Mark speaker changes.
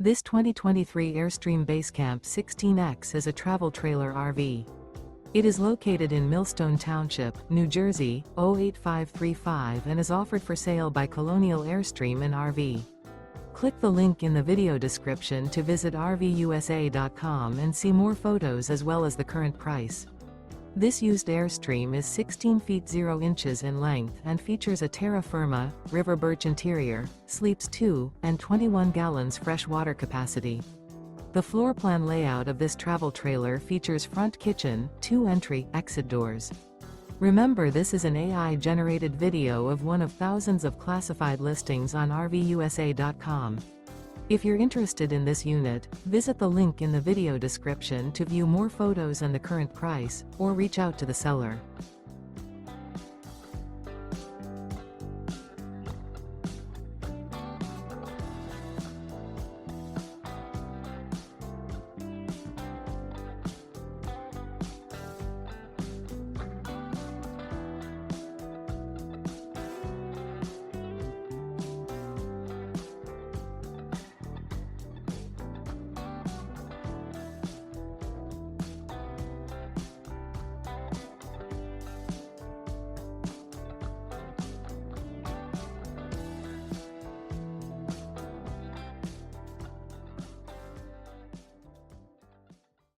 Speaker 1: This 2023 Airstream Basecamp 16X is a travel trailer RV. It is located in Millstone Township, New Jersey, 08535 and is offered for sale by Colonial Airstream RV. Click the link in the video description to visit RVUSA.com and see more photos as well as the current price. This used Airstream is 16 feet 0 inches in length and features a Terra Firma, river birch interior, sleeps 2, and 21 gallons fresh water capacity. The floor plan layout of this travel trailer features front kitchen, 2 entry/exit doors. Remember, this is an AI-generated video of one of thousands of classified listings on RVUSA.com. If you're interested in this unit, visit the link in the video description to view more photos and the current price, or reach out to the seller.